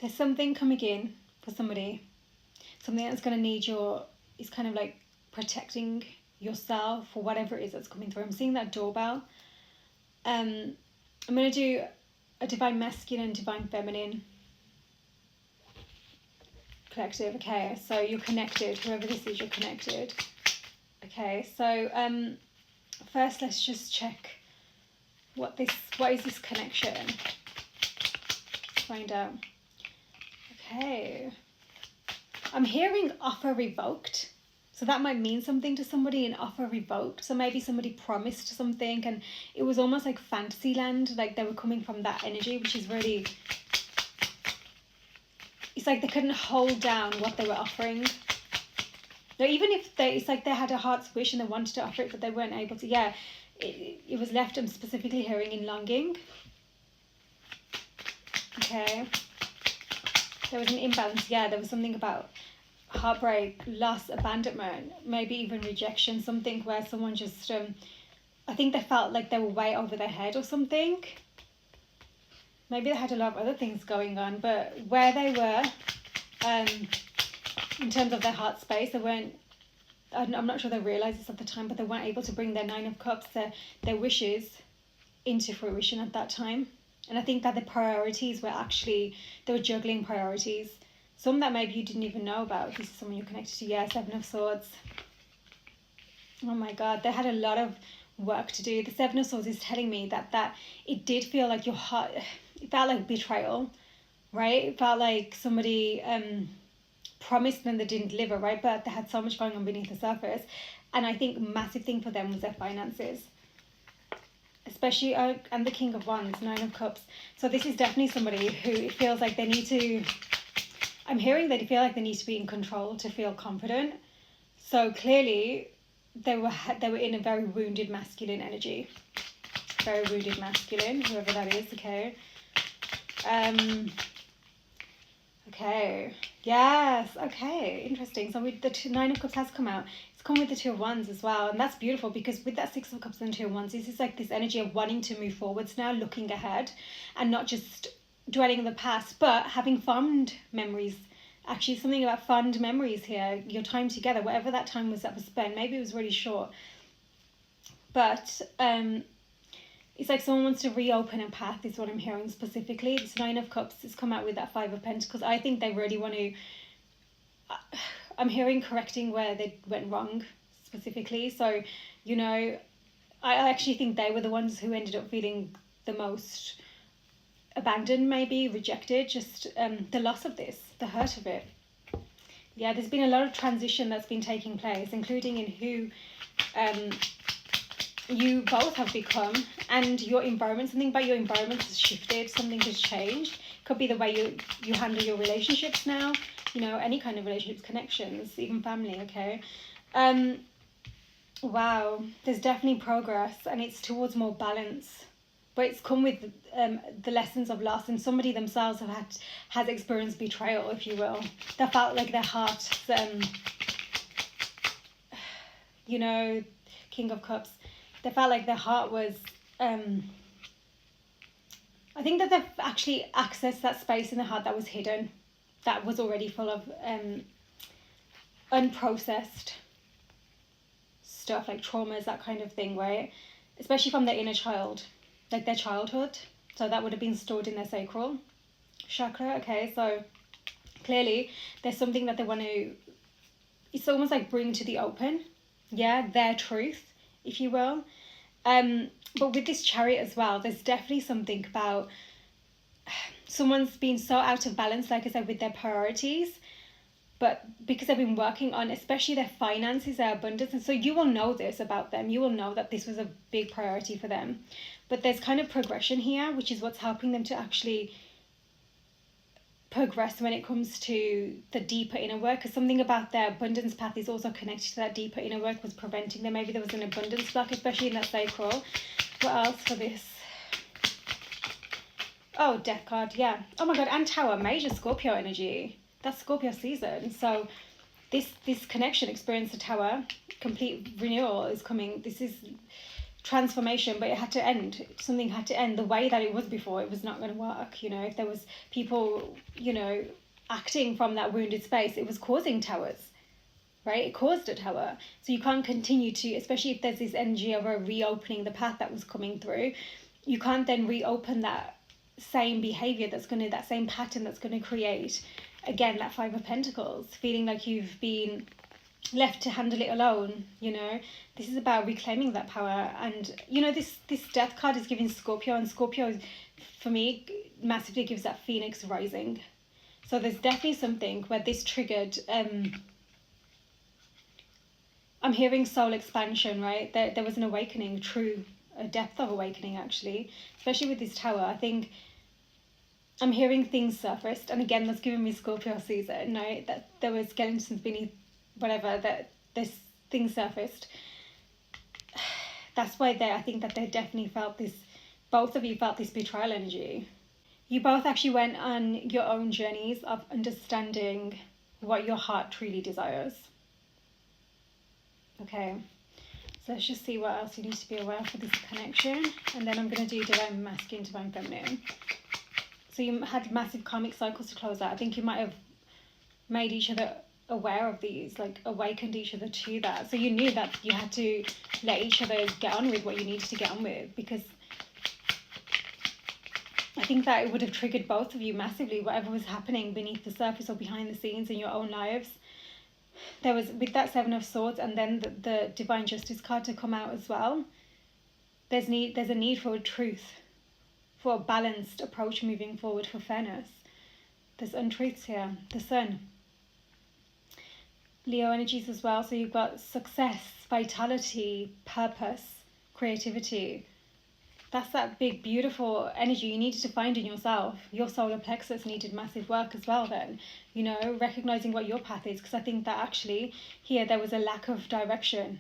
There's something coming in for somebody. Something that's going to need it's kind of like protecting yourself or whatever it is that's coming through. I'm seeing that doorbell. I'm going to do a divine masculine, divine feminine collective. Okay, so you're connected. Whoever this is, you're connected. Okay, so first let's just check what is this connection. Let's find out. Okay. I'm hearing offer revoked. So that might mean something to somebody, an offer revoked. So maybe somebody promised something and it was almost like fantasy land, like they were coming from that energy, which is really, it's like they couldn't hold down what they were offering. Now, even if it's like they had a heart's wish and they wanted to offer it, but they weren't able to. Yeah, it was left, I'm specifically hearing, in longing. Okay. There was an imbalance. Yeah, there was something about heartbreak, loss, abandonment, maybe even rejection, something where someone just, I think they felt like they were way over their head or something. Maybe they had a lot of other things going on, but where they were, in terms of their heart space, they weren't, I'm not sure they realised this at the time, but they weren't able to bring their Nine of Cups, their wishes into fruition at that time. And I think that the priorities were actually, they were juggling priorities. Some that maybe you didn't even know about. This is someone you're connected to. Yeah, Seven of Swords. Oh my God, they had a lot of work to do. The Seven of Swords is telling me that it did feel like your heart, it felt like betrayal, right? It felt like somebody promised and they didn't deliver, right? But they had so much going on beneath the surface. And I think massive thing for them was their finances. Especially, and the King of Wands, Nine of Cups. So this is definitely somebody who it feels like they need to, I'm hearing that they feel like they need to be in control to feel confident. So clearly they were in a very wounded masculine energy. Very wounded masculine, whoever that is, okay. Okay, yes, okay, interesting. So with the Nine of Cups has come out. It's come with the Two of Wands as well, and that's beautiful because with that Six of Cups and Two of Wands, this is like this energy of wanting to move forwards now, looking ahead, and not just dwelling in the past, but having fond memories. Actually, something about fond memories here. Your time together, whatever that time was that was spent. Maybe it was really short, but it's like someone wants to reopen a path, is what I'm hearing specifically. This Nine of Cups has come out with that Five of Pentacles. I think they really want to, I'm hearing correcting where they went wrong specifically. So, you know, I actually think they were the ones who ended up feeling the most abandoned, maybe rejected, just the loss of this, the hurt of it. Yeah, there's been a lot of transition that's been taking place, including in who you both have become and your environment. Something about your environment has shifted, something has changed. Could be the way you handle your relationships now, you know, any kind of relationships, connections, even family, okay. Wow, there's definitely progress and it's towards more balance, but it's come with the lessons of loss, and somebody themselves has experienced betrayal, if you will. They felt like their heart, you know, King of Cups, they felt like their heart was, I think that they've actually accessed that space in the heart that was hidden, that was already full of unprocessed stuff, like traumas, that kind of thing, right? Especially from their inner child, like their childhood. So that would have been stored in their sacral chakra, okay? So clearly there's something that they want to, it's almost like bring to the open, yeah, their truth, if you will. But with this Chariot as well, there's definitely something about someone's been so out of balance, like I said, with their priorities, but because they've been working on especially their finances, their abundance, and so you will know this about them, you will know that this was a big priority for them. But there's kind of progression here, which is what's helping them to actually progress when it comes to the deeper inner work, because something about their abundance path is also connected to that deeper inner work, was preventing them. Maybe there was an abundance block, especially in that sacral. What else for this? Oh, Death card, yeah. Oh my God, and Tower, major Scorpio energy. That's Scorpio season. So this connection, experience the Tower, complete renewal is coming. This is transformation, but it had to end. Something had to end. The way that it was before, it was not going to work. You know, if there was people, you know, acting from that wounded space, it was causing towers, right? It caused a tower. So you can't continue to, especially if there's this energy of a reopening the path that was coming through, you can't then reopen that same behavior that same pattern that's going to create, again, that Five of Pentacles, feeling like you've been left to handle it alone. You know, this is about reclaiming that power. And, you know, this Death card is giving Scorpio, and Scorpio, for me, massively gives that Phoenix rising. So there's definitely something where this triggered, I'm hearing soul expansion, right? There was an awakening, a depth of awakening, actually, especially with this tower. I think I'm hearing things surfaced, and again, that's giving me Scorpio season, right? That there was skeletons beneath whatever, that this thing surfaced. That's why I think that they definitely felt this, both of you felt this betrayal energy. You both actually went on your own journeys of understanding what your heart truly desires. Okay, so let's just see what else you need to be aware of for this connection, and then I'm going to do Divine Masculine, Divine Feminine. So you had massive karmic cycles to close out. I think you might have made each other aware of these, like awakened each other to that. So you knew that you had to let each other get on with what you needed to get on with, because I think that it would have triggered both of you massively, whatever was happening beneath the surface or behind the scenes in your own lives. There was, with that Seven of Swords, and then the Divine Justice card to come out as well, there's a need for truth, for a balanced approach moving forward, for fairness. There's untruths here. The Sun. Leo energies as well. So you've got success, vitality, purpose, creativity. That's that big, beautiful energy you needed to find in yourself. Your solar plexus needed massive work as well then. You know, recognizing what your path is. Because I think that actually here there was a lack of direction.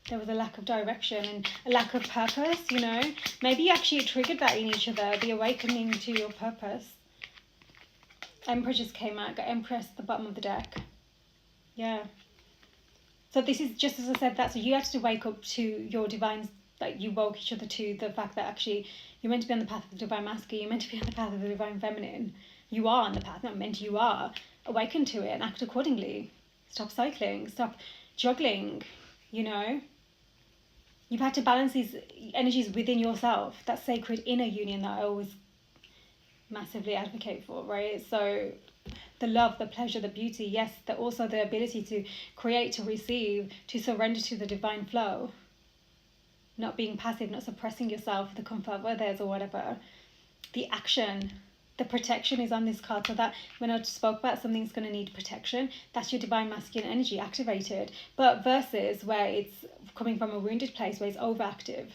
There was a lack of direction and a lack of purpose, you know. Maybe you actually triggered that in each other, the awakening to your purpose. Emperor just came out, got Empress at the bottom of the deck. Yeah. So this is just as I said that. So you had to wake up to your divine, like you woke each other to the fact that actually you're meant to be on the path of the Divine Masculine, you're meant to be on the path of the Divine Feminine. You are on the path, not meant, you are. Awaken to it and act accordingly. Stop cycling, stop juggling, you know. You've had to balance these energies within yourself, that sacred inner union that I always massively advocate for, right? So the love, the pleasure, the beauty, yes, also the ability to create, to receive, to surrender to the divine flow. Not being passive, not suppressing yourself, the comfort of others or whatever. The action, the protection is on this card. So that when I spoke about something's going to need protection, that's your Divine Masculine energy activated. But versus where it's coming from a wounded place, where it's overactive,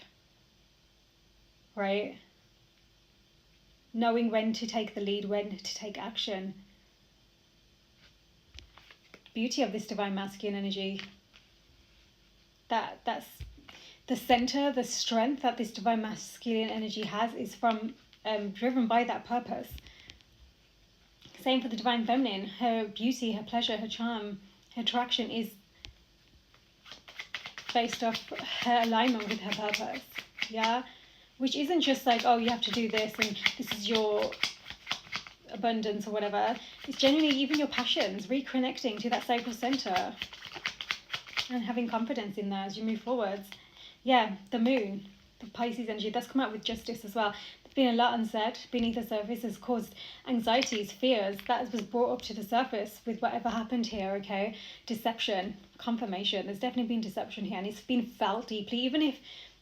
right? Knowing when to take the lead, when to take action. Beauty of this Divine Masculine energy. That's the center, the strength that this Divine Masculine energy has is from driven by that purpose. Same for the Divine Feminine. Her beauty, her pleasure, her charm, her attraction is based off her alignment with her purpose. Yeah, which isn't just like, oh, you have to do this and this is your abundance or whatever. It's genuinely even your passions, reconnecting to that sacral center and having confidence in that as you move forwards. Yeah, the Moon, the Pisces energy, that's come out with Justice as well. There's been a lot unsaid beneath the surface, has caused anxieties, fears. That was brought up to the surface with whatever happened here, okay? Deception, confirmation. There's definitely been deception here, and it's been felt deeply. Even if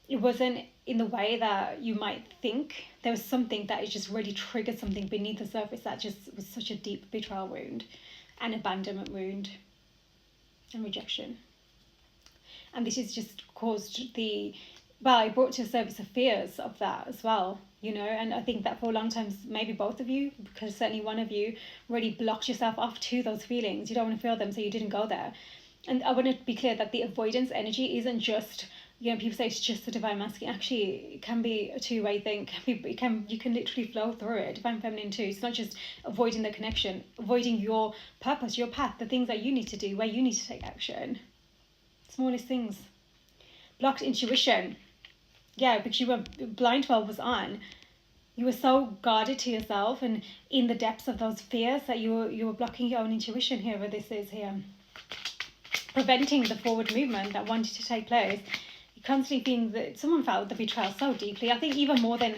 it wasn't in the way that you might think, there was something that has just really triggered something beneath the surface that just was such a deep betrayal wound, and abandonment wound, and rejection. And this has just caused it brought to the surface of fears of that as well, you know. And I think that for a long time, maybe both of you, because certainly one of you really blocked yourself off to those feelings. You don't want to feel them, so you didn't go there. And I want to be clear that the avoidance energy isn't just, you know, people say it's just the Divine Masculine. Actually, it can be a two-way thing. You can literally flow through it. Divine Feminine too. It's not just avoiding the connection, avoiding your purpose, your path, the things that you need to do, where you need to take action. Smallest things. Blocked intuition. because you were, blindfold was on. You were so guarded to yourself and in the depths of those fears that you were blocking your own intuition here, where this is here. Preventing the forward movement that wanted to take place. You constantly feeling that someone felt the betrayal so deeply. I think even more than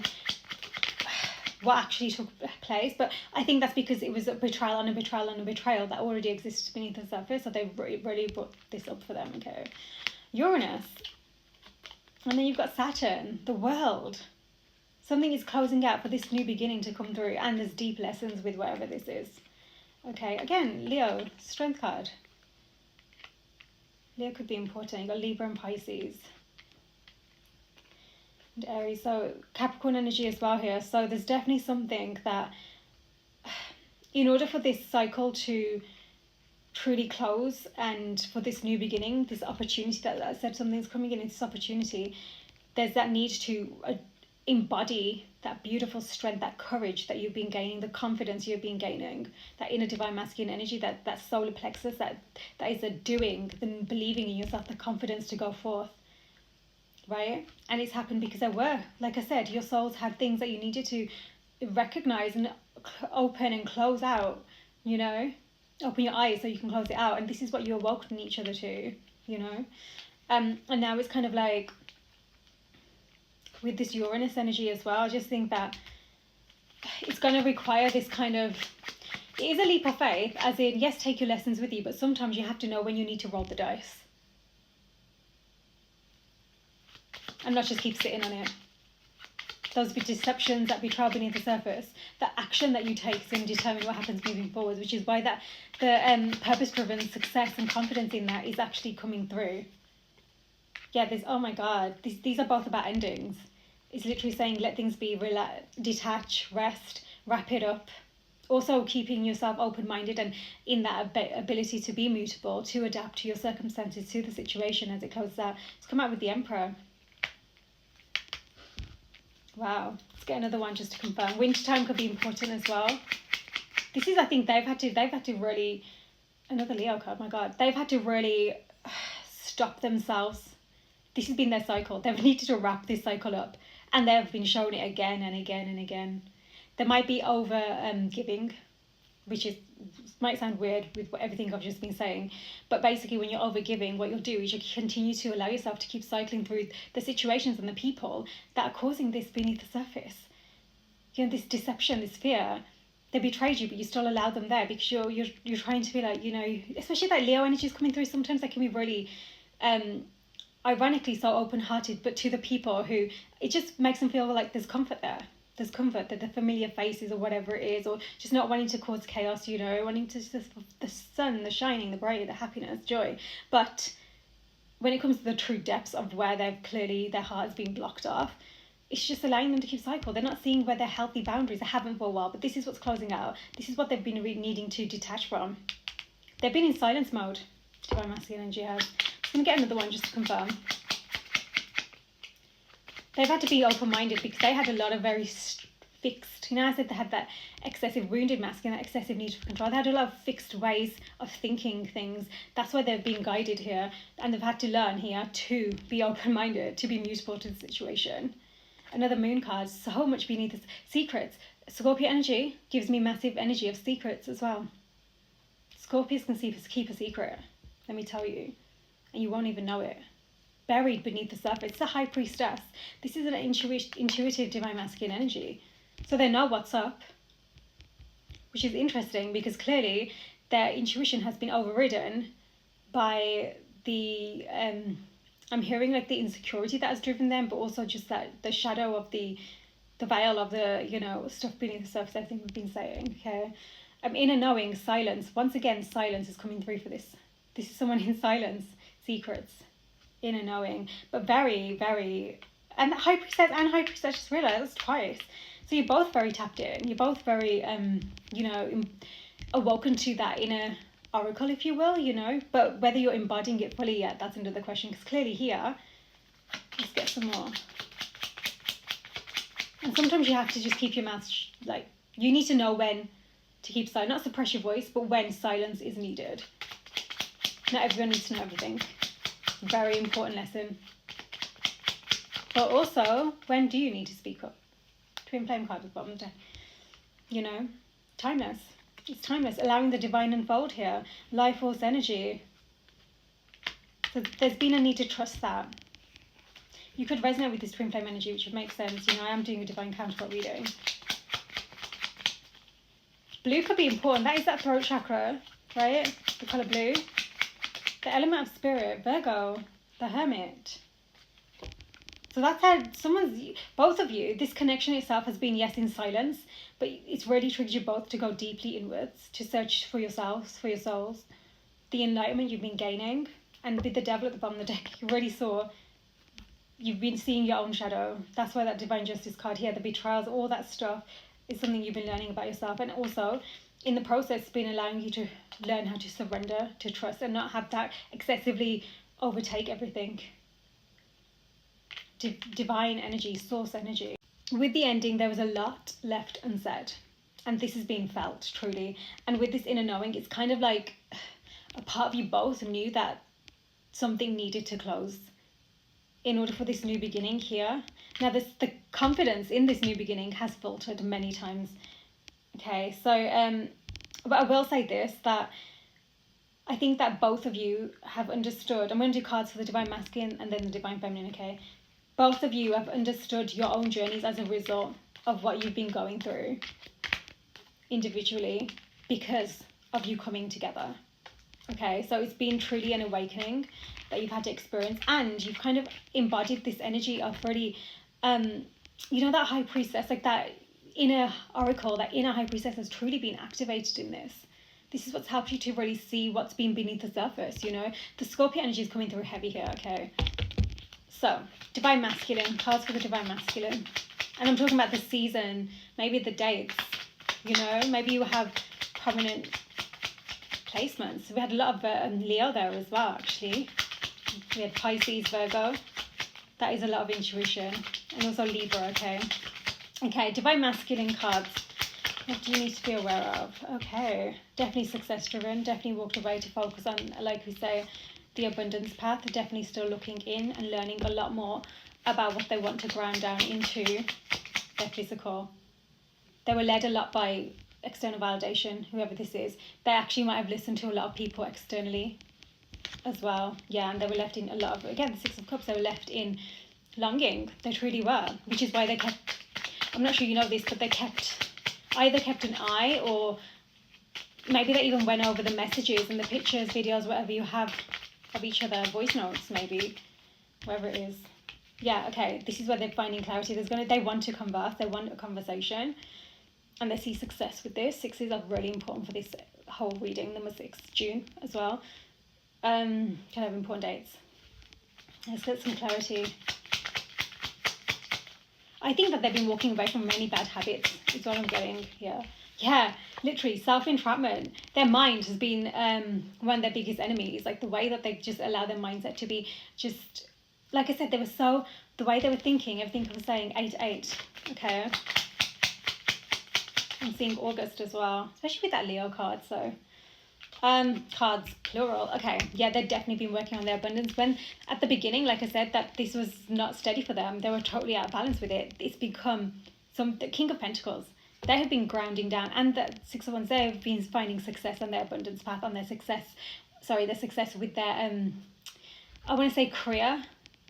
what actually took place, but I think that's because it was a betrayal on a betrayal on a betrayal that already existed beneath the surface, so they really brought this up for them. Okay, Uranus, and then you've got Saturn, the world. Something is closing out for this new beginning to come through, and there's deep lessons with whatever this is. Okay, again, Leo, strength card. Leo could be important. You got Libra and Pisces. And Aries, so Capricorn energy as well here. So there's definitely something that, in order for this cycle to truly close and for this new beginning, this opportunity that I said something's coming in, this opportunity, there's that need to embody that beautiful strength, that courage that you've been gaining, the confidence you've been gaining, that inner divine masculine energy, that solar plexus, that is a doing, the believing in yourself, the confidence to go forth. Right? And it's happened because there were, like I said, your souls had things that you needed to recognize and open and close out, you know, open your eyes so you can close it out. And this is what you awoken each other to, you know. And now it's kind of like with this Uranus energy as well, I just think that it's going to require this kind of, it is a leap of faith, as in, yes, take your lessons with you, but sometimes you have to know when you need to roll the dice. And not just keep sitting on it. Those deceptions, that betrayal beneath the surface, the action that you take can determine what happens moving forward, which is why that the purpose-driven success and confidence in that is actually coming through. Yeah, there's, oh my God, these are both about endings. It's literally saying let things be, detach, rest, wrap it up. Also keeping yourself open-minded and in that ability to be mutable, to adapt to your circumstances, to the situation as it closes out. Let's come out with the Emperor. Wow, let's get another one just to confirm. Wintertime could be important as well. This is, I think they've had to really, another Leo card, my God. They've had to really stop themselves. This has been their cycle. They've needed to wrap this cycle up. And they've been shown it again and again and again. They might be over giving, which might sound weird with everything I've just been saying, but basically when you're over giving, what you'll do is you continue to allow yourself to keep cycling through the situations and the people that are causing this beneath the surface. You know, this deception, this fear. They betrayed you, but you still allow them there because you're trying to be like, you know, especially that Leo energy is coming through. Sometimes that can be really ironically so open-hearted, but to the people who, it just makes them feel like there's comfort there. There's comfort, that the familiar faces or whatever it is, or just not wanting to cause chaos, you know, wanting to just the sun, the shining, the bright, the happiness, joy. But when it comes to the true depths of where they've clearly, their heart has been blocked off, it's just allowing them to keep cycle. They're not seeing where their healthy boundaries, they haven't for a while, but this is what's closing out. This is what they've been really needing to detach from. They've been in silence mode, divine masculine energy has. I'm going to get another one just to confirm. They've had to be open-minded because they had a lot of very fixed, you know, I said they had that excessive wounded masculine, that excessive need for control. They had a lot of fixed ways of thinking things. That's why they've been guided here, and they've had to learn here to be open-minded, to be mutable to the situation. Another moon card, so much beneath this. Secrets. Scorpio energy gives me massive energy of secrets as well. Scorpios can keep a secret, let me tell you, and you won't even know it. Buried beneath the surface. It's a high priestess. This is an intuitive divine masculine energy. So they know what's up, which is interesting because clearly their intuition has been overridden by the, I'm hearing like the insecurity that has driven them, but also just that the shadow of the veil of the, you know, stuff beneath the surface, everything we've been saying, okay? Inner knowing, silence. Once again, silence is coming through for this. This is someone in silence, secrets. Inner knowing, but very, very, and high priestess and high priestess, just realized twice. So you're both very tapped in. You're both very, you know, awoken to that inner oracle, if you will, you know. But whether you're embodying it fully yet, that's another question. Because clearly here, let's get some more. And sometimes you have to just keep your mouth, like, you need to know when to keep silent, not suppress your voice, but when silence is needed. Not everyone needs to know everything. Very important lesson. But also, when do you need to speak up? Twin flame card at the bottom there. You know, timeless. It's timeless. Allowing the divine unfold here. Life force energy. So there's been a need to trust that. You could resonate with this twin flame energy, which would make sense. You know, I am doing a divine counterpart reading. Blue could be important. That is that throat chakra, right? The colour blue. The element of spirit, Virgo, the Hermit. So that's how both of you, this connection itself has been, yes, in silence, but it's really triggered you both to go deeply inwards, to search for yourselves, for your souls, the enlightenment you've been gaining. And with the devil at the bottom of the deck, you already saw, you've been seeing your own shadow. That's why that divine justice card here, the betrayals, all that stuff is something you've been learning about yourself. And also, in the process, it's been allowing you to learn how to surrender, to trust, and not have that excessively overtake everything. Divine energy, source energy. With the ending, there was a lot left unsaid. And this is being felt, truly. And with this inner knowing, it's kind of like a part of you both knew that something needed to close in order for this new beginning here. Now, the confidence in this new beginning has faltered many times. Okay, so, but I will say this, that I think that both of you have understood. I'm going to do cards for the divine masculine and then the divine feminine, okay? Both of you have understood your own journeys as a result of what you've been going through individually because of you coming together. Okay, so it's been truly an awakening that you've had to experience, and you've kind of embodied this energy of really, you know, that high priestess, like that inner oracle, that inner high priestess has truly been activated in this. This is what's helped you to really see what's been beneath the surface, you know. The Scorpio energy is coming through heavy here, okay. So, divine masculine, cards for the divine masculine. And I'm talking about the season, maybe the dates, you know, maybe you have prominent placements. We had a lot of Leo there as well, actually. We had Pisces, Virgo. That is a lot of intuition. And also Libra, okay. Okay, divine masculine cards. What do you need to be aware of? Okay, definitely success driven, definitely walked away to focus on, like we say, the abundance path. Definitely still looking in and learning a lot more about what they want to ground down into their physical. They were led a lot by external validation, whoever this is. They actually might have listened to a lot of people externally as well. Yeah, and they were left in a lot of, again, the Six of Cups, they were left in longing. They truly were, which is why they kept, I'm not sure you know this, but they either kept an eye, or maybe they even went over the messages and the pictures, videos, whatever you have of each other, voice notes maybe, wherever it is. Yeah, okay, this is where they're finding clarity. They want to converse, they want a conversation, and they see success with this. Sixes are really important for this whole reading. Number 6, June as well. Kind of important dates. Let's get some clarity. I think that they've been walking away from many bad habits, is what I'm getting here. Yeah, literally, self-entrapment. Their mind has been one of their biggest enemies. Like the way that they just allow their mindset to be just, like I said, the way they were thinking, everything I was saying, 8-8, okay? I'm seeing August as well, especially with that Leo card, so. Cards, plural. Okay, yeah, they've definitely been working on their abundance. When, at the beginning, like I said, that this was not steady for them, they were totally out of balance with it. It's become the King of Pentacles. They have been grounding down, and the Six of Wands, they have been finding success on their abundance path, on their success with their, I want to say career.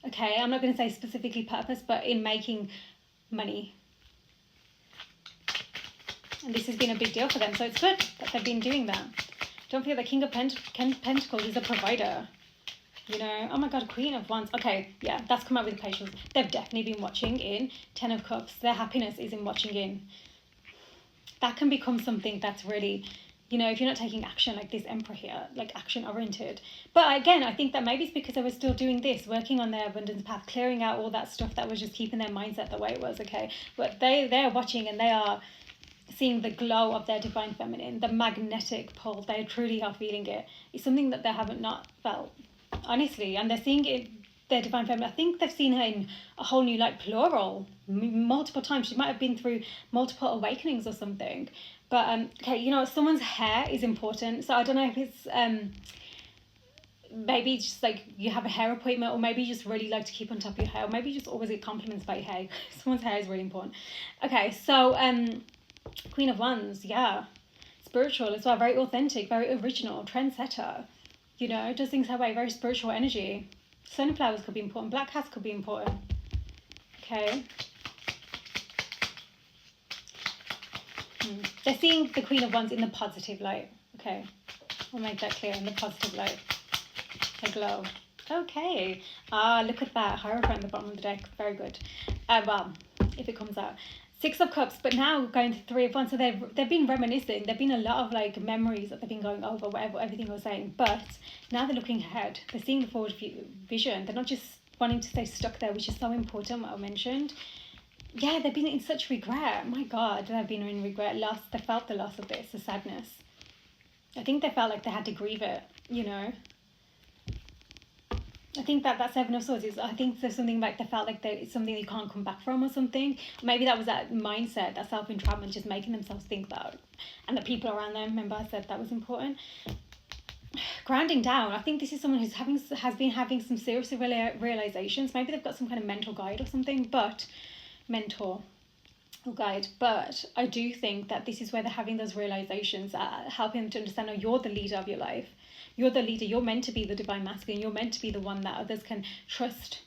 Okay, I'm not going to say specifically purpose, but in making money. And this has been a big deal for them, so it's good that they've been doing that. Don't forget the King of Pentacles is a provider. You know, oh my God, Queen of Wands. Okay, yeah, that's come out with patience. They've definitely been watching in. 10 of Cups, their happiness is in watching in. That can become something that's really, you know, if you're not taking action, like this Emperor here, like action oriented. But again, I think that maybe it's because they were still doing this, working on their abundance path, clearing out all that stuff that was just keeping their mindset the way it was, okay? But they're watching, and they are seeing the glow of their divine feminine, the magnetic pull. They truly are feeling it. It's something that they haven't not felt, honestly, and they're seeing it, their divine feminine. I think they've seen her in a whole new light, plural, multiple times. She might have been through multiple awakenings or something. But okay, you know, someone's hair is important. So I don't know if it's maybe just like you have a hair appointment, or maybe you just really like to keep on top of your hair, or maybe you just always get compliments about your hair. Someone's hair is really important. Okay, so Queen of Wands, yeah, spiritual as well, very authentic, very original, trendsetter, you know, does things her way, very spiritual energy. Sunflowers could be important, black cats could be important. Okay. They're seeing the Queen of Wands in the positive light. Okay, I'll make that clear, in the positive light. A glow. Okay. Look at that. Hierophant at the bottom of the deck. Very good. Well, if it comes out. Six of Cups, but now going to Three of Wands. So they've been reminiscing. There've been a lot of like memories that they've been going over, whatever, everything I was saying. But now they're looking ahead. They're seeing the forward vision. They're not just wanting to stay stuck there, which is so important, what I mentioned. Yeah, they've been in such regret. My God, they've been in regret. Loss. They felt the loss of this, the sadness. I think they felt like they had to grieve it, you know. I think that Seven of Swords is, I think there's something like they felt like it's something you can't come back from or something. Maybe that was that mindset, that self-entrapment, just making themselves think that. And the people around them, remember I said that was important. Grounding down, I think this is someone has been having some serious realizations. Maybe they've got some kind of mental guide or something, but mentor or guide. But I do think that this is where they're having those realizations, helping them to understand, oh, you're the leader of your life. You're the leader. You're meant to be the divine masculine. You're meant to be the one that others can trust,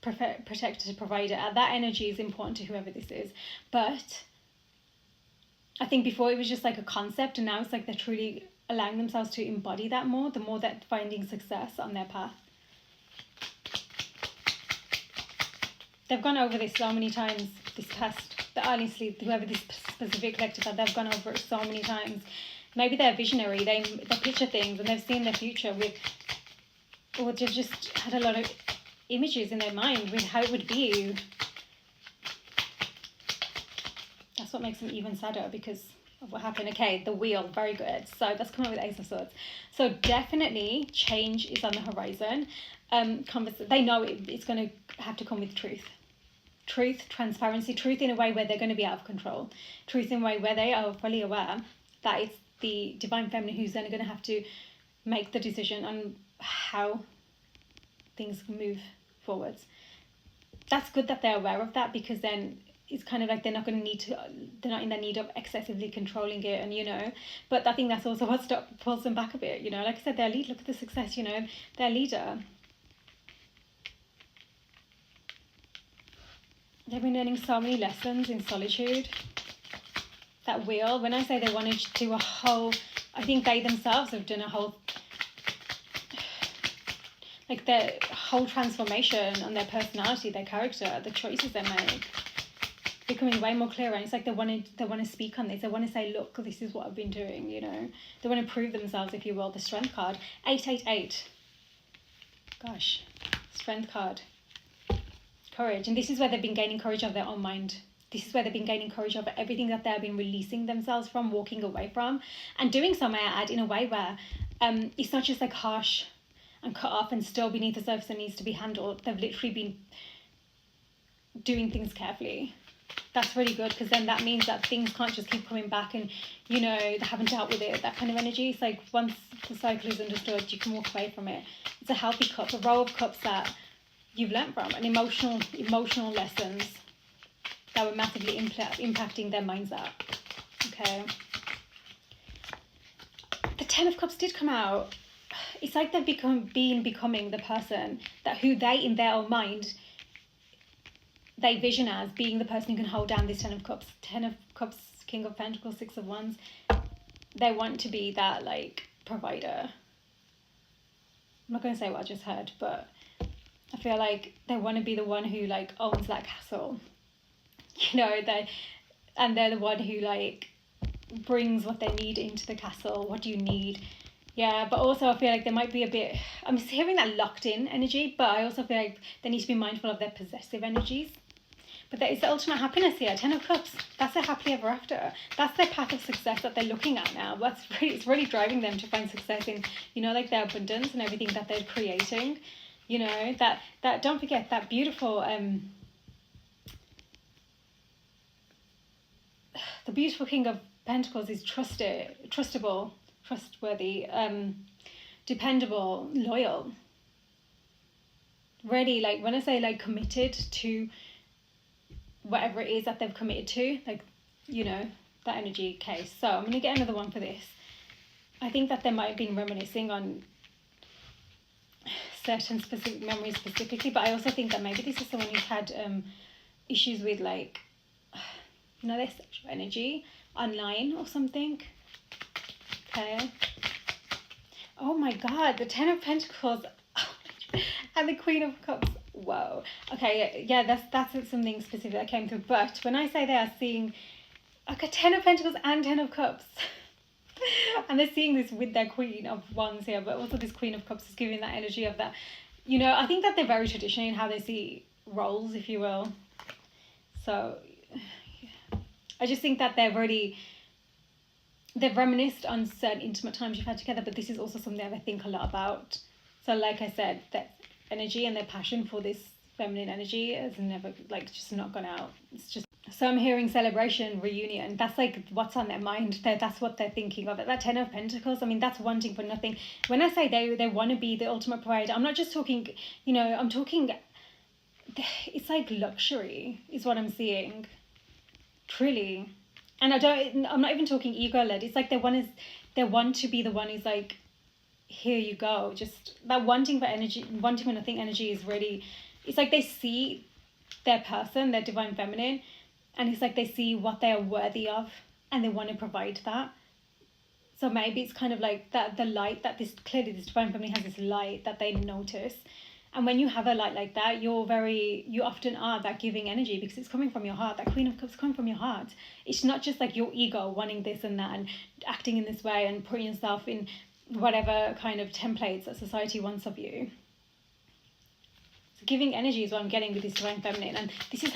protect, provider. That energy is important to whoever this is. But I think before it was just like a concept, and now it's like they're truly allowing themselves to embody that more, the more that finding success on their path. They've gone over this so many times, this past, but honestly, whoever this specific collective are, they've gone over it so many times. Maybe they're visionary, they picture things and they've seen their future with, or they've just had a lot of images in their mind with how it would be. That's what makes them even sadder because of what happened. Okay, the wheel, very good. So that's coming with Ace of Swords. So definitely change is on the horizon. They know it's going to have to come with truth. Truth, transparency, truth in a way where they're going to be out of control. Truth in a way where they are fully aware that it's the divine feminine who's then going to have to make the decision on how things move forwards. That's good that they're aware of that, because then it's kind of like they're not in the need of excessively controlling it, and you know. But I think that's also what pulls them back a bit, you know. Like I said, their lead. Look at the success, you know. Their leader. They've been learning so many lessons in solitude. That wheel, when I say they wanted to do a whole, I think they themselves have done a whole, like their whole transformation on their personality, their character, the choices they make, becoming way more clearer. And it's like they want to speak on this. They want to say, look, this is what I've been doing, you know. They want to prove themselves, if you will. The Strength card, 888. Gosh, Strength card. Courage. And this is where they've been gaining courage of their own mind. This is where they've been gaining courage over everything that they've been releasing themselves from, walking away from, and doing so, may I add, in a way where it's not just like harsh and cut off and still beneath the surface and needs to be handled. They've literally been doing things carefully. That's really good, because then that means that things can't just keep coming back and, you know, they haven't dealt with it, that kind of energy. It's like once the cycle is understood, you can walk away from it. It's a healthy cup, a row of cups that you've learnt from, and emotional lessons that were massively impacting their mindset. Okay. The Ten of Cups did come out. It's like they've becoming the person that who they, in their own mind, they vision as being the person who can hold down this Ten of Cups. Ten of Cups, King of Pentacles, Six of Wands. They want to be that, like, provider. I'm not going to say what I just heard, but I feel like they want to be the one who, like, owns that castle. You know, they're the one who, like, brings what they need into the castle. What do you need? Yeah, but also I feel like they might be a bit, I'm hearing that locked in energy, but I also feel like they need to be mindful of their possessive energies. But there is the ultimate happiness here, Ten of Cups. That's their happily ever after. That's their path of success that they're looking at now. It's really driving them to find success in, you know, like their abundance and everything that they're creating. You know, that don't forget that beautiful, the beautiful King of Pentacles is trustable, trustworthy, dependable, loyal. Really, like when I say like committed to whatever it is that they've committed to, like, you know, that energy case. So I'm going to get another one for this. I think that they might have been reminiscing on certain specific memories specifically, but I also think that maybe this is someone who's had issues with, like, you know, their sexual energy online or something. Okay. Oh my God, the Ten of Pentacles and the Queen of Cups. Whoa. Okay, yeah, that's something specific that came through. But when I say they are seeing like a Ten of Pentacles and Ten of Cups, and they're seeing this with their Queen of Wands here, but also this Queen of Cups is giving that energy of that, you know, I think that they're very traditional in how they see roles, if you will. So I just think that they've reminisced on certain intimate times you've had together, but this is also something that I think a lot about. So like I said, that energy and their passion for this feminine energy has never, like, just not gone out. It's just, so I'm hearing celebration, reunion. That's like what's on their mind. That's what they're thinking of. That Ten of Pentacles, I mean, that's wanting for nothing. When I say they want to be the ultimate provider, I'm not just talking, you know, I'm talking, it's like luxury is what I'm seeing. Truly. And I'm not even talking ego led. It's like they want to be the one who's like, here you go. Just that wanting for nothing energy is really, it's like they see their person, their divine feminine, and it's like they see what they are worthy of and they want to provide that. So maybe it's kind of like that, the light that this divine feminine has, this light that they notice. And when you have a light like that, you often are that giving energy because it's coming from your heart. That Queen of Cups coming from your heart. It's not just like your ego wanting this and that and acting in this way and putting yourself in whatever kind of templates that society wants of you. So giving energy is what I'm getting with this divine feminine. And this is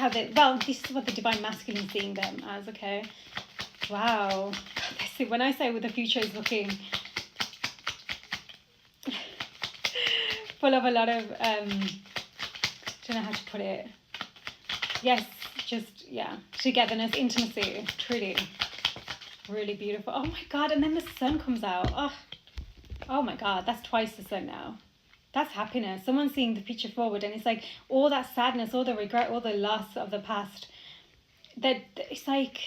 what the divine masculine is seeing them as, okay? Wow. When I say what the future is looking full of a lot of, don't know how to put it. Yes, just, yeah, togetherness, intimacy, truly, really beautiful. Oh my God, and then the sun comes out. Oh my God, that's twice the sun now. That's happiness. Someone's seeing the picture forward, and it's like all that sadness, all the regret, all the loss of the past. That it's like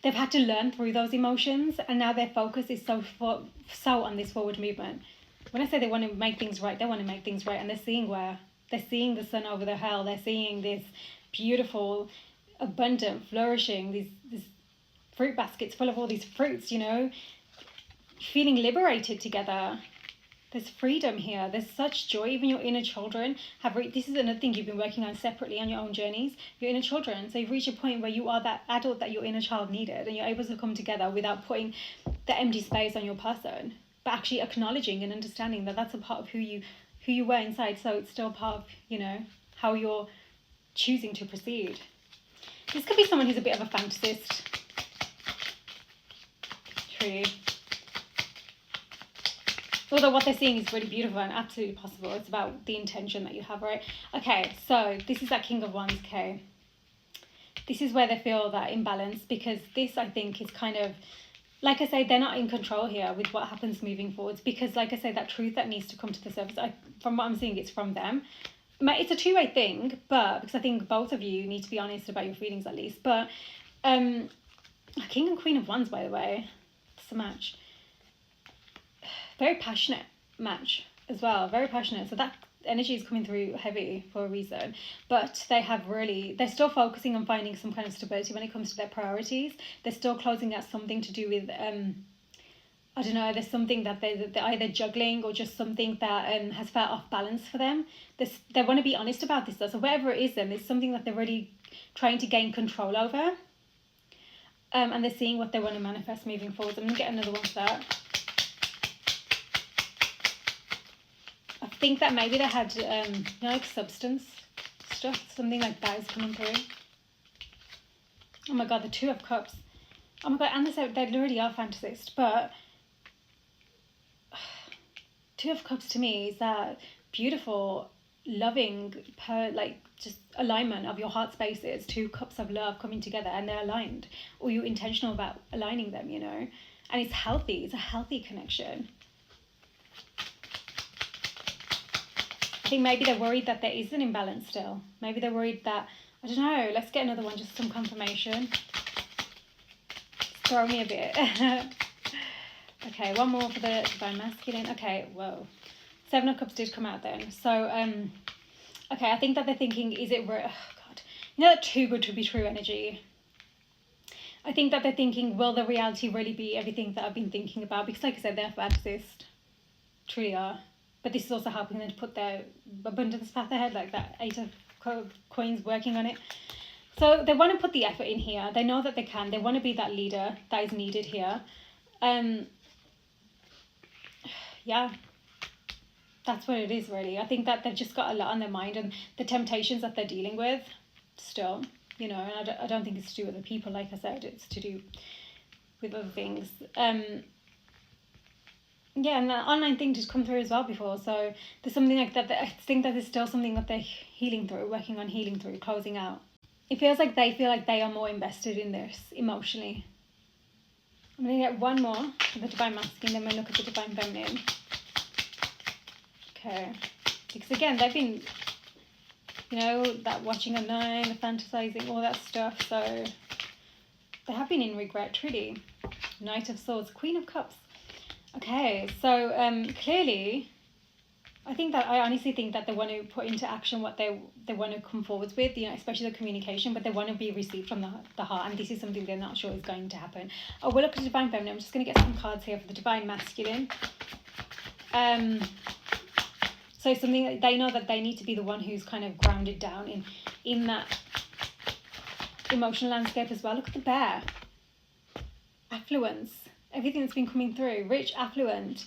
they've had to learn through those emotions, and now their focus is so on this forward movement. When I say they want to make things right, they want to make things right, and they're seeing the sun over the hill. They're seeing this beautiful, abundant, flourishing, these fruit baskets full of all these fruits, you know, feeling liberated together. There's freedom here. There's such joy. Even your inner children this is another thing you've been working on separately on your own journeys. Your inner children. So you've reached a point where you are that adult that your inner child needed, and you're able to come together without putting the empty space on your person, but actually acknowledging and understanding that that's a part of who you were inside. So it's still part of, you know, how you're choosing to proceed. This could be someone who's a bit of a fantasist. True. Although what they're seeing is really beautiful and absolutely possible. It's about the intention that you have, right? Okay, so this is that King of Wands, okay? This is where they feel that imbalance, because this, I think, is kind of, like I say, they're not in control here with what happens moving forwards, because, like I say, that truth that needs to come to the surface, from what I'm seeing, it's from them. It's a two-way thing, but because I think both of you need to be honest about your feelings at least. But King and Queen of Wands, by the way, it's a match. Very passionate match as well, very passionate. So that energy is coming through heavy for a reason, but they're still focusing on finding some kind of stability when it comes to their priorities. They're still closing out something to do with I don't know, there's something that they're either juggling or just something that has felt off balance for them. They want to be honest about this though. So whatever it is, then it's something that they're really trying to gain control over, and they're seeing what they want to manifest moving forward. I'm gonna get another one for that. I think that maybe they had, like substance stuff, something like that is coming through. Oh my God, the Two of Cups. Oh my God, and they already are fantasist, but Two of Cups to me is that beautiful, loving, just alignment of your heart spaces, two cups of love coming together, and they're aligned, or you're intentional about aligning them, you know, and it's healthy. It's a healthy connection. think maybe they're worried that there is an imbalance still. Maybe they're worried that, I don't know, let's get another one, just some confirmation. Throw me a bit. Okay, one more for the Divine Masculine. Okay, whoa. 7 of Cups did come out then. So, okay, I think that they're thinking, is it, oh God, you know that too good to be true energy? I think that they're thinking, will the reality really be everything that I've been thinking about? Because like I said, they're exist. Truly are. But this is also helping them to put their abundance path ahead, like that 8 of coins working on it. So they want to put the effort in here. They know that they can. They want to be that leader that is needed here. Yeah, that's what it is really. I think that they've just got a lot on their mind, and the temptations that they're dealing with still, you know, and I don't think it's to do with the people, like I said, it's to do with other things. Yeah, and the online thing did come through as well before, so there's something like that, I think that there's still something that they're healing through, working on healing through, closing out. It feels like they feel like they are more invested in this emotionally. I'm going to get one more for the Divine Masculine, then we'll look at the Divine Feminine. Okay. Because again, they've been, you know, that watching online, the fantasizing, all that stuff, so they have been in regret, truly. Knight of Swords, Queen of Cups. Okay, so clearly, I honestly think that they want to put into action what they want to come forward with, you know, especially the communication, but they want to be received from the heart, and this is something they're not sure is going to happen. Oh, we'll look at the Divine Feminine. I'm just going to get some cards here for the Divine Masculine. So something that they know that they need to be the one who's kind of grounded down in that emotional landscape as well. Look at the Bear. Affluence. Everything that's been coming through. Rich, affluent,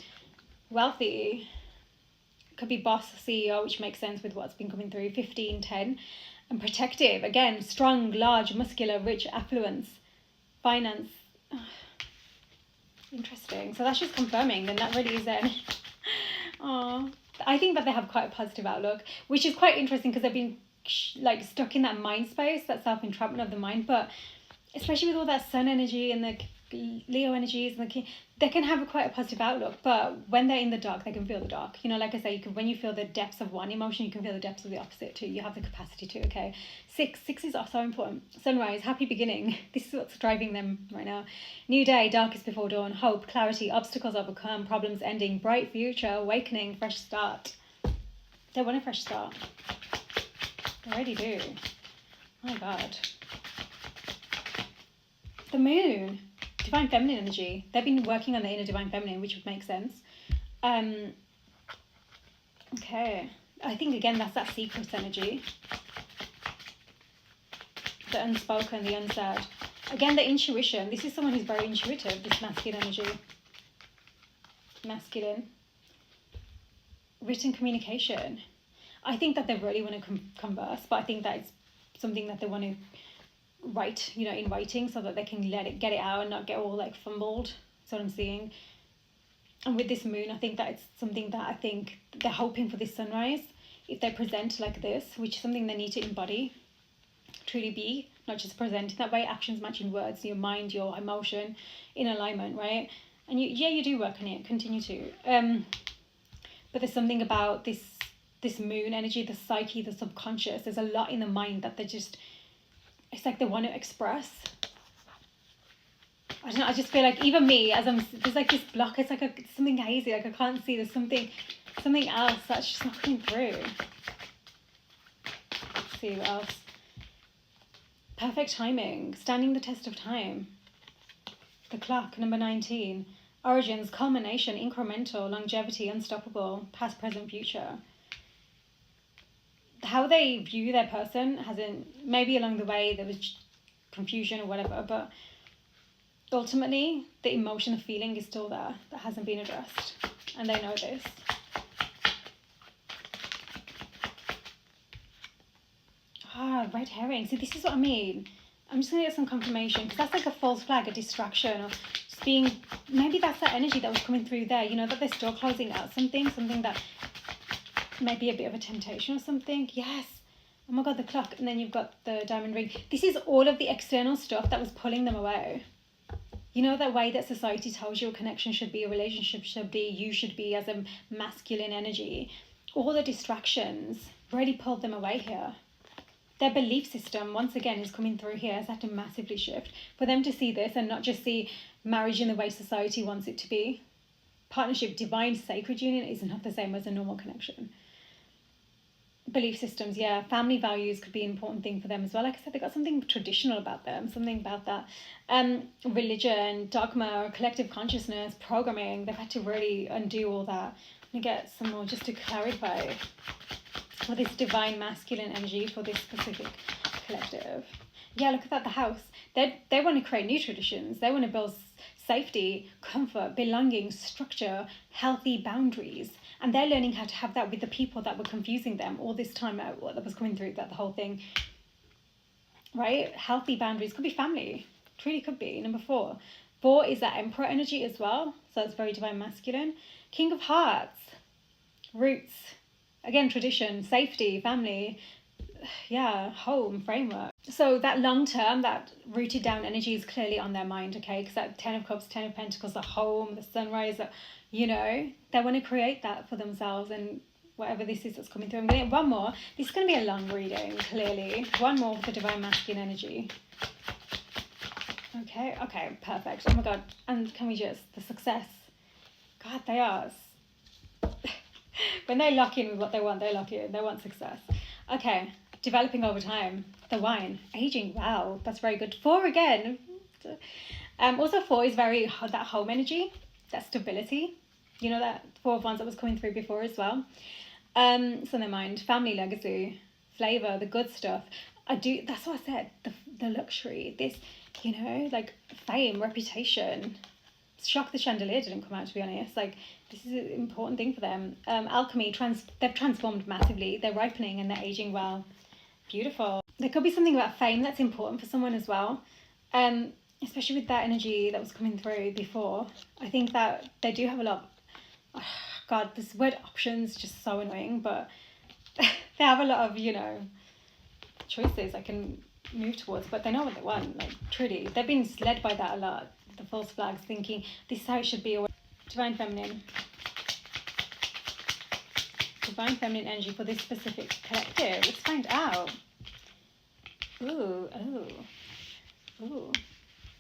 wealthy. Could be boss, CEO, which makes sense with what's been coming through. 15, 10. And protective. Again, strong, large, muscular, rich, affluence. Finance. Interesting. So that's just confirming. Then that really is it. Oh, I think that they have quite a positive outlook, which is quite interesting because they've been like stuck in that mind space, that self-entrapment of the mind. But especially with all that sun energy and the Leo energies and they can have quite a positive outlook, but when they're in the dark, they can feel the dark. You know, like I say, when you feel the depths of one emotion, you can feel the depths of the opposite too. You have the capacity to. Okay, six is also important. Sunrise, happy beginning. This is what's driving them right now. New day, darkest before dawn. Hope, clarity, obstacles overcome, problems ending, bright future, awakening, fresh start. They want a fresh start. They already do. Oh my God. The moon. Divine Feminine energy. They've been working on the inner Divine Feminine, which would make sense. Okay. I think, again, that's that secret energy. The unspoken, the unsaid. Again, the intuition. This is someone who's very intuitive, this masculine energy. Masculine. Written communication. I think that they really want to converse, but I think that it's something that they want to write, you know, in writing, so that they can get it out and not get all like fumbled. That's what I'm seeing. And with this moon, I think that it's something that I think they're hoping for this sunrise. If they present like this, which is something they need to embody, truly be, not just present in that way, actions matching words, your mind, your emotion in alignment, right? And you do work on it, continue to. But there's something about this moon energy, the psyche, the subconscious. There's a lot in the mind that they just, it's like they want to express. I don't know, I just feel like even me, there's like this block, it's like something hazy, like I can't see, there's something else that's just not coming through. Let's see what else. Perfect timing, standing the test of time. The clock, number 19. Origins, culmination, incremental, longevity, unstoppable, past, present, future. How they view their person hasn't, maybe along the way there was confusion or whatever, but ultimately the emotion, the feeling is still there, that hasn't been addressed, and they know this. Red herring. See, this is what I mean. I'm just gonna get some confirmation, because that's like a false flag, a distraction, or just being, maybe that's that energy that was coming through there, you know, that they're still closing out something that maybe a bit of a temptation or something. Yes. Oh my God, the clock. And then you've got the diamond ring. This is all of the external stuff that was pulling them away. You know, that way that society tells you a connection should be, a relationship should be, you should be as a masculine energy. all the distractions really pulled them away here. Their belief system, once again, is coming through here, has had to massively shift. For them to see this and not just see marriage in the way society wants it to be. Partnership, divine, sacred union is not the same as a normal connection. Belief systems, yeah. Family values could be an important thing for them as well. Like I said, they've got something traditional about them, something about that. Religion, dogma, collective consciousness, programming, they've had to really undo all that. Let me get some more just to clarify for this divine masculine energy for this specific collective. Yeah, look at that, the house. They want to create new traditions. They want to build safety, comfort, belonging, structure, healthy boundaries. And they're learning how to have that with the people that were confusing them all this time out, that was coming through, that the whole thing. Right? Healthy boundaries. Could be family. Truly could be. Number 4. 4 is that Emperor energy as well. So it's very divine masculine. King of Hearts. Roots. Again, tradition, safety, family. Yeah, home, framework. So that long term, that rooted down energy is clearly on their mind, okay? Because that 10 of Cups, 10 of Pentacles, the home, the sunrise, you know, they want to create that for themselves and whatever this is that's coming through. I'm going to get one more. This is going to be a long reading, clearly. One more for the divine masculine energy. Okay, perfect. Oh my God. And can we just, the success. God, they are. When they lock in with what they want, they lock in. They want success. Okay, developing over time. The wine, aging. Wow, that's very good. 4 again. Also 4 is very that home energy, that stability. You know, that 4 of Wands that was coming through before as well. So their mind, family, legacy, flavor, the good stuff. That's what I said. The luxury. This, you know, like fame, reputation. Shocked the chandelier didn't come out, to be honest. Like, this is an important thing for them. Alchemy, they've transformed massively. They're ripening and they're aging well. Beautiful. There could be something about fame that's important for someone as well. Especially with that energy that was coming through before. I think that they do have a lot. God, this word options just so annoying, but they have a lot of, you know, choices I can move towards, but they know what they want. Like, truly, they've been led by that a lot. The false flags, thinking this is how it should be. Divine feminine. Divine feminine energy for this specific collective. Let's find out. Ooh.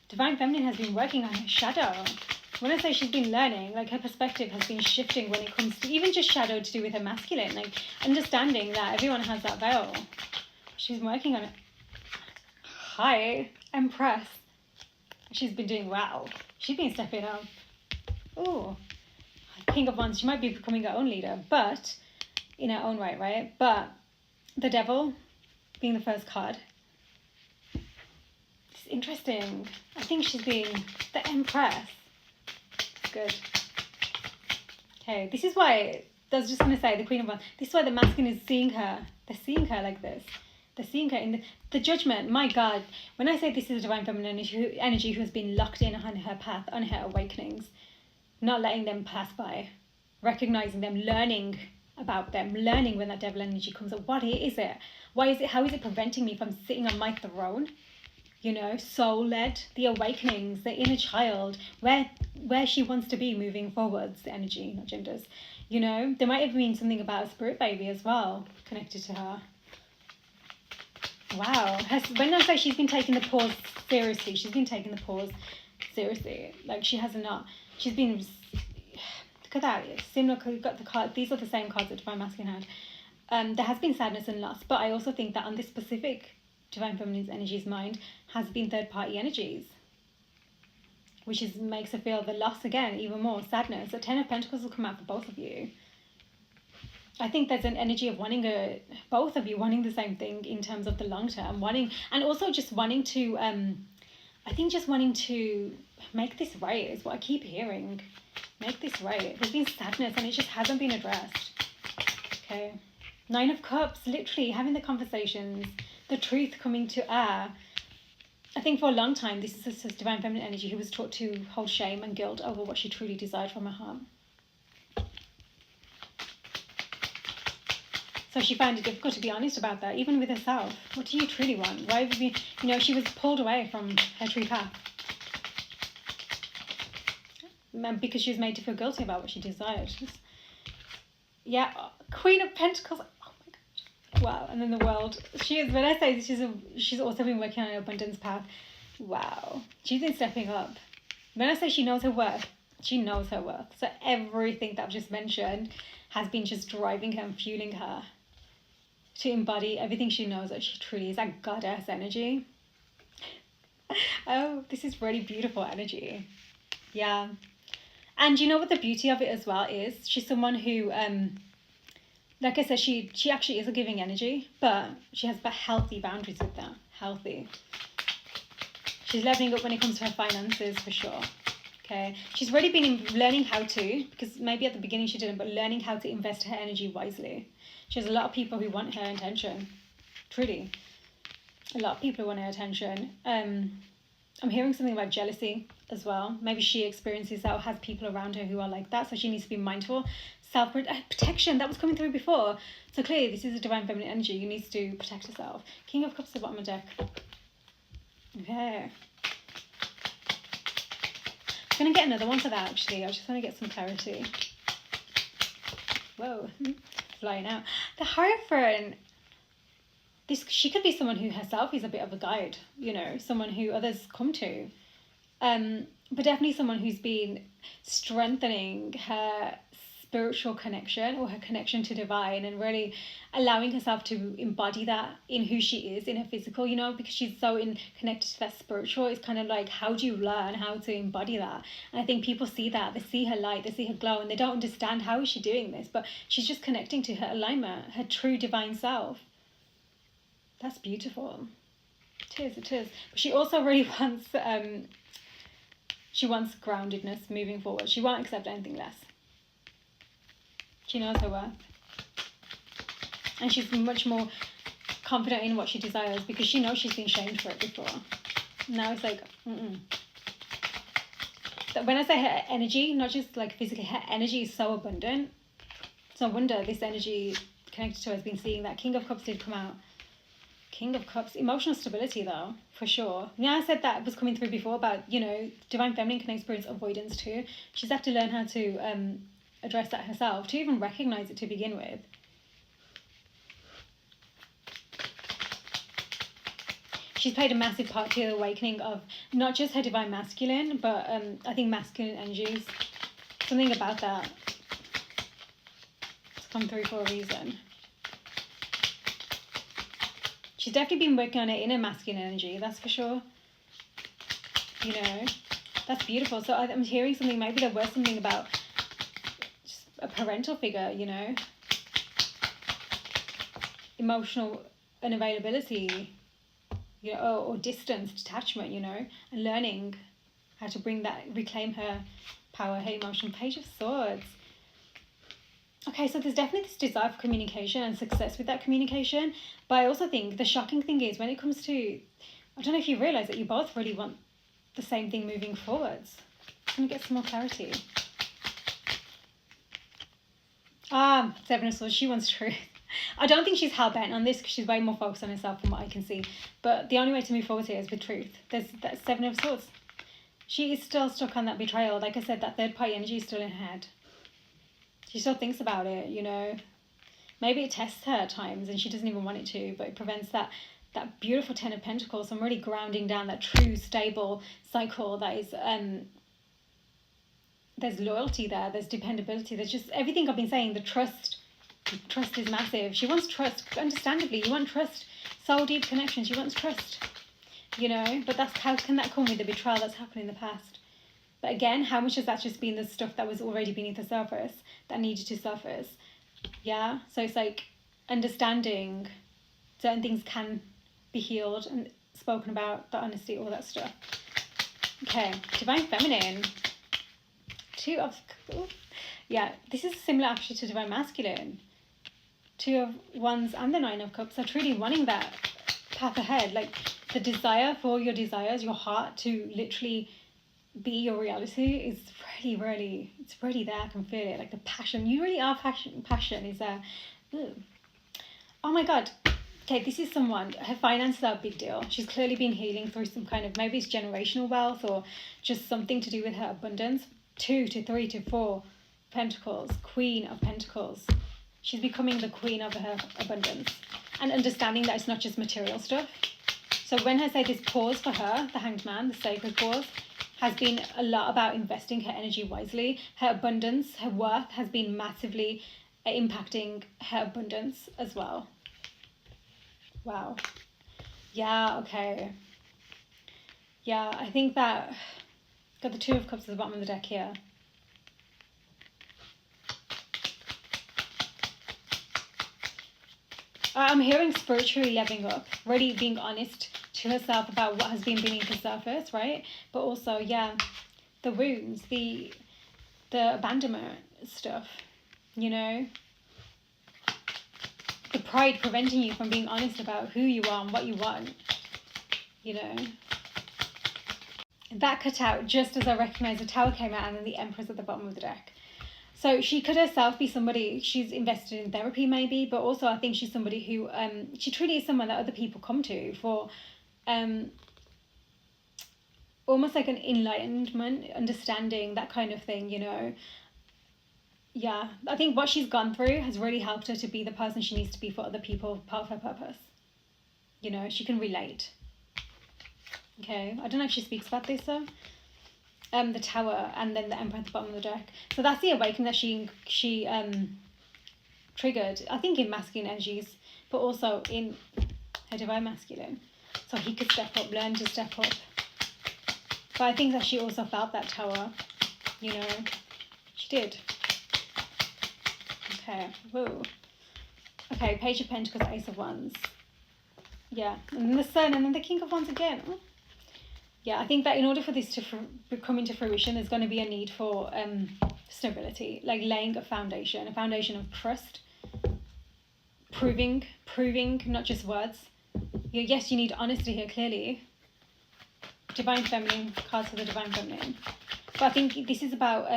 Divine feminine has been working on her shadow. When I say she's been learning, like her perspective has been shifting when it comes to even just shadow to do with her masculine, like understanding that everyone has that veil. She's working on it. Hi, Empress. She's been doing well. She's been stepping up. Oh, King of Wands. She might be becoming her own leader, but in her own right, right? But the Devil being the first card. It's interesting. I think she's being the Empress. Good. Okay, this is why, I was just going to say, the Queen of Wands. This is why the masculine is seeing her. They're seeing her like this. They're seeing her in the judgment. My God, when I say this is a divine feminine energy who has been locked in on her path, on her awakenings, not letting them pass by, recognizing them, learning about them, learning when that devil energy comes up. What is it? Why is it? How is it preventing me from sitting on my throne? You know, soul-led, the awakenings, the inner child, where she wants to be moving forwards, the energy, not genders. You know, there might have been something about a spirit baby as well connected to her. Wow. When I say she's been taking the pause seriously, she's been taking the pause seriously. Like, she has not. She's been. Look at that. Similar. You've got the card. These are the same cards that Divine Masculine had. There has been sadness and loss, but I also think that on this specific Divine Feminine's energies mind has been third-party energies, which makes her feel the loss again, even more sadness. The 10 of Pentacles will come out for both of you. I think there's an energy of both of you wanting the same thing in terms of the long term, and also just wanting to, I think just wanting to make this right is what I keep hearing. Make this right. There's been sadness and it just hasn't been addressed. Okay. 9 of Cups, literally having the conversations, the truth coming to air. I think for a long time, this is a divine feminine energy who was taught to hold shame and guilt over what she truly desired from her heart. So she found it difficult to be honest about that, even with herself. What do you truly want? Why have you, she was pulled away from her true path. Because she was made to feel guilty about what she desired. Yeah, Queen of Pentacles. Oh my gosh. Wow. And then the World. She is, when I say she's also been working on an abundance path. Wow. She's been stepping up. When I say she knows her worth, she knows her worth. So everything that I've just mentioned has been just driving her and fueling her to embody everything she knows that she truly is, that goddess energy. Oh, this is really beautiful energy. Yeah. And you know what the beauty of it as well is? She's someone who, like I said, she actually is a giving energy, but she has healthy boundaries with that. Healthy. She's leveling up when it comes to her finances, for sure. Okay. She's already been learning how to, because maybe at the beginning she didn't, but learning how to invest her energy wisely. She has a lot of people who want her attention. Truly. A lot of people who want her attention. I'm hearing something about jealousy as well. Maybe she experiences that or has people around her who are like that, so she needs to be mindful. Self-protection, that was coming through before. So clearly this is a divine feminine energy. You need to protect yourself. King of Cups at the bottom of the deck. Okay. I'm going to get another one for that, actually. I just want to get some clarity. Whoa. Flying out. The Hierophant. She could be someone who herself is a bit of a guide, you know, someone who others come to. But definitely someone who's been strengthening her spiritual connection or her connection to divine and really allowing herself to embody that in who she is, in her physical, you know, because she's so connected to that spiritual. It's kind of like, how do you learn how to embody that? And I think people see that, they see her light, they see her glow, and they don't understand how is she doing this, but she's just connecting to her alignment, her true divine self. That's beautiful. It is. But she also really wants, she wants groundedness moving forward. She won't accept anything less. She knows her worth. And she's much more confident in what she desires because she knows she's been shamed for it before. Now it's like, So when I say her energy, not just like physically, her energy is so abundant. So I wonder this energy connected to her has been seeing that. King of Cups did come out. King of Cups, emotional stability though, for sure. Yeah, I said that was coming through before about, you know, divine feminine can experience avoidance too. She's had to learn how to address that herself, to even recognize it to begin with. She's played a massive part to the awakening of not just her divine masculine, but I think masculine energies. Something about that. It's come through for a reason. She's definitely been working on her inner masculine energy, that's for sure. You know, that's beautiful. So I'm hearing something, maybe there was something about just a parental figure, you know. Emotional unavailability, you know, or distance, detachment, you know, and learning how to bring that, reclaim her power, her emotion. Page of Swords. Okay, so there's definitely this desire for communication and success with that communication. But I also think the shocking thing is when it comes to, I don't know if you realise that you both really want the same thing moving forwards. Let me get some more clarity. Seven of Swords, she wants truth. I don't think she's hell-bent on this because she's way more focused on herself from what I can see. But the only way to move forward here is with truth. There's that Seven of Swords. She is still stuck on that betrayal. Like I said, that third-party energy is still in her head. She still thinks about it, you know. Maybe it tests her at times and she doesn't even want it to, but it prevents that beautiful Ten of Pentacles from really grounding down that true, stable cycle that is, there's loyalty there, there's dependability, there's just everything I've been saying, the trust. Trust is massive. She wants trust, understandably. You want trust, soul deep connection. She wants trust, you know, but that's, how can that come with the betrayal that's happened in the past? But again, how much has that just been the stuff that was already beneath the surface that needed to surface? Yeah, so it's like understanding certain things can be healed and spoken about, the honesty, all that stuff. Okay, Divine Feminine. Yeah, this is similar actually to Divine Masculine. Two of Wands and the Nine of Cups are truly wanting that path ahead, like the desire for your desires, your heart to literally be your reality is really, really, it's really there. I can feel it, like the passion. You really are passion is there. Oh my God. Okay, this is someone, her finances are a big deal. She's clearly been healing through some kind of, maybe it's generational wealth or just something to do with her abundance. 2 to 3 to 4 Pentacles, Queen of Pentacles. She's becoming the queen of her abundance and understanding that it's not just material stuff. So when I say this pause for her, the Hanged Man, the sacred pause, has been a lot about investing her energy wisely. Her abundance, her worth has been massively impacting her abundance as well. Wow. Yeah, okay. Yeah, I think that got the Two of Cups at the bottom of the deck here. I'm hearing spiritually leveling up, really being honest to herself about what has been beneath the surface, right? But also, yeah, the wounds, the abandonment stuff, you know? The pride preventing you from being honest about who you are and what you want, you know? That cut out just as I recognised the Tower came out and then the Empress at the bottom of the deck. So she could herself be somebody, she's invested in therapy maybe, but also I think she's somebody who, she truly is someone that other people come to for almost like an enlightenment, understanding, that kind of thing, you know. Yeah, I think what she's gone through has really helped her to be the person she needs to be for other people, part of her purpose. You know, she can relate. Okay, I don't know if she speaks about this though. The Tower and then the Emperor at the bottom of the deck. So that's the awakening that she triggered, I think, in masculine energies, but also in her divine masculine. So he could step up, learn to step up. But I think that she also felt that Tower, you know, she did. Okay, whoa. Okay, Page of Pentacles, Ace of Wands. Yeah, and then the Sun, and then the King of Wands again. Oh. Yeah, I think that in order for this to come into fruition, there's going to be a need for stability, like laying a foundation of trust, proving, not just words. Yes, you need honesty here, clearly. Divine Feminine, cards for the Divine Feminine. But I think this is about,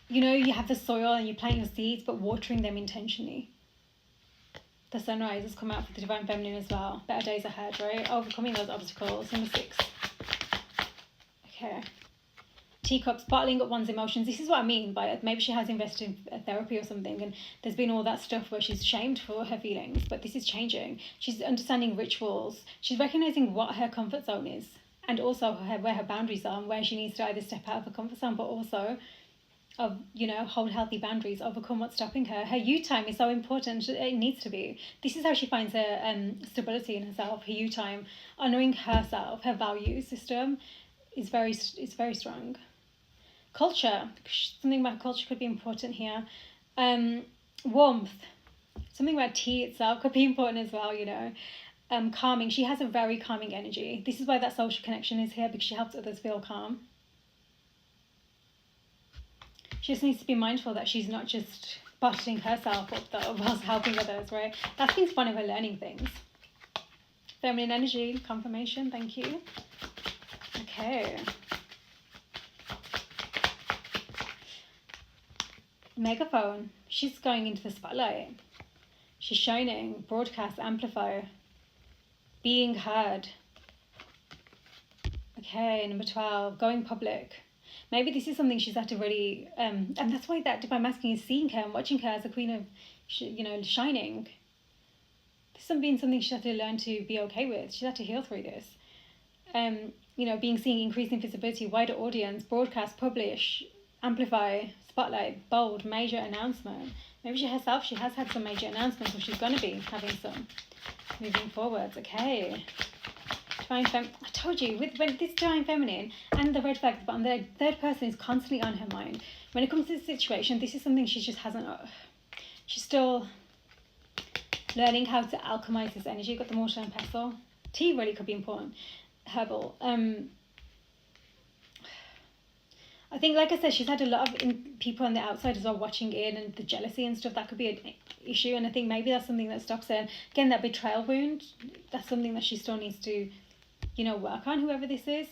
you know, you have the soil and you plant your seeds, but watering them intentionally. The Sunrise has come out for the Divine Feminine as well. Better days ahead, right? Overcoming those obstacles. Number 6. Okay. Teacups, bottling up one's emotions. This is what I mean by it. Maybe she has invested in therapy or something, and there's been all that stuff where she's shamed for her feelings, but this is changing. She's understanding rituals. She's recognizing what her comfort zone is, and also where her boundaries are, and where she needs to either step out of her comfort zone, but also of, you know, hold healthy boundaries, overcome what's stopping her. Her you time is so important. It needs to be. This is how she finds her stability in herself. Her you time, honoring herself, her value system is very strong. Culture, something about culture could be important here. Warmth, something about tea itself could be important as well, you know. Calming, she has a very calming energy. This is why that social connection is here, because she helps others feel calm. She just needs to be mindful that she's not just bottling herself up though whilst helping others, right? That's been one of her learning things. Feminine energy, confirmation, thank you. Okay. Megaphone, she's going into the spotlight. She's shining, broadcast, amplify, being heard. Okay, number 12, going public. Maybe this is something she's had to really, and that's why that Divine Masculine is seeing her and watching her as a queen of, you know, shining. This has been something she's had to learn to be okay with. She's had to heal through this. You know, being seen, increasing visibility, wider audience, broadcast, publish, amplify, spotlight, bold, major announcement. Maybe she herself, she has had some major announcements, or she's going to be having some moving forwards. Okay. Divine I told you, with this Divine Feminine and the red flag at the bottom, the third person is constantly on her mind. When it comes to this situation, this is something she just hasn't, she's still learning how to alchemize this energy. You've got the mortar and pestle. Tea really could be important. Herbal. I think, like I said, she's had a lot of people on the outside as well watching in, and the jealousy and stuff, that could be an issue. And I think maybe that's something that stops her. And again, that betrayal wound, that's something that she still needs to, you know, work on, whoever this is.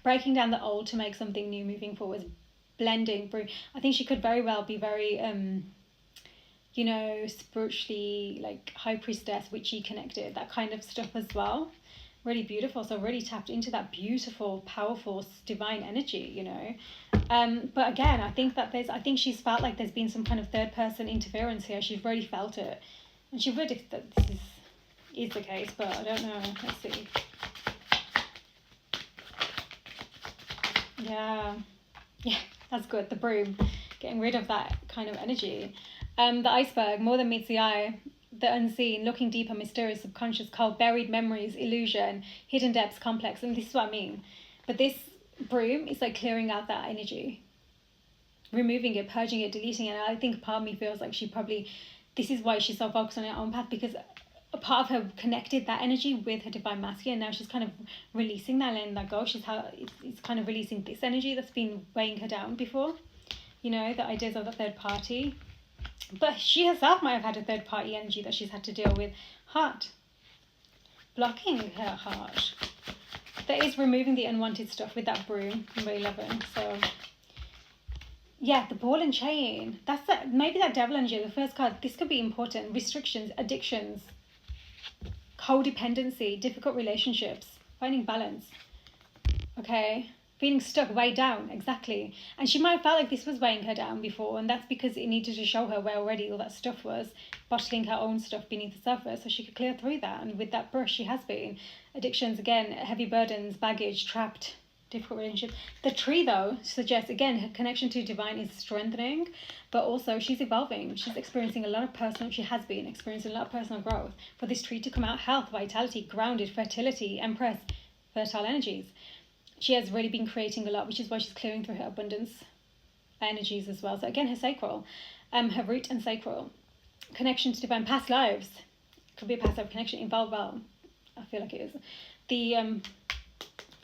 Breaking down the old to make something new, moving forward, blending. I think she could very well be very, you know, spiritually, like high priestess, witchy connected, that kind of stuff as well. really beautiful. So really tapped into that beautiful, powerful, divine energy, you know. But again, I think she's felt like there's been some kind of third person interference here. She's really felt it, and she would if this is the case. But I don't know. Let's see. Yeah, that's good. The broom, getting rid of that kind of energy. The iceberg, more than meets the eye. The unseen, looking deeper, mysterious, subconscious, cold, buried memories, illusion, hidden depths, complex. And this is what I mean. But this broom is like clearing out that energy, removing it, purging it, deleting it. And I think part of me feels like this is why she's so focused on her own path, because a part of her connected that energy with her divine masculine. Now she's kind of releasing that, letting that go. It's kind of releasing this energy that's been weighing her down before. You know, the ideas of the third party. But she herself might have had a third party energy that she's had to deal with. Heart. Blocking her heart. That is removing the unwanted stuff with that broom, number 11. So, yeah, the ball and chain. Maybe that devil energy, the first card. This could be important. Restrictions, addictions, codependency, difficult relationships, finding balance. Okay. Feeling stuck, weighed down, exactly. And she might have felt like this was weighing her down before, and that's because it needed to show her where already all that stuff was, bottling her own stuff beneath the surface so she could clear through that. And with that brush, she has been. Addictions, again, heavy burdens, baggage, trapped, difficult relationships. The tree, though, suggests, again, her connection to divine is strengthening, but also she's evolving. She's experiencing she has been experiencing a lot of personal growth. For this tree to come out, health, vitality, grounded, fertility, empress, fertile energies. She has really been creating a lot, which is why she's clearing through her abundance energies as well. So again, her sacral, her root and sacral. Connection to divine past lives. Could be a past life connection involved, well, I feel like it is. The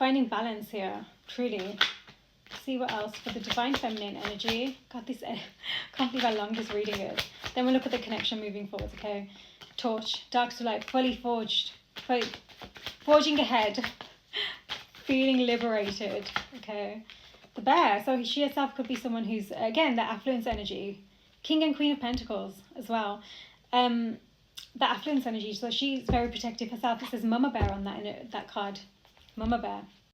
finding balance here, truly. See what else for the divine feminine energy. God, can't believe how long this reading is. Then we'll look at the connection moving forward, okay? Torch, dark to light, fully forging ahead. Feeling liberated, okay. The bear, so she herself could be someone who's, again, that affluence energy. King and Queen of Pentacles as well. That affluence energy, so she's very protective herself. It says Mama Bear on that card. Mama Bear.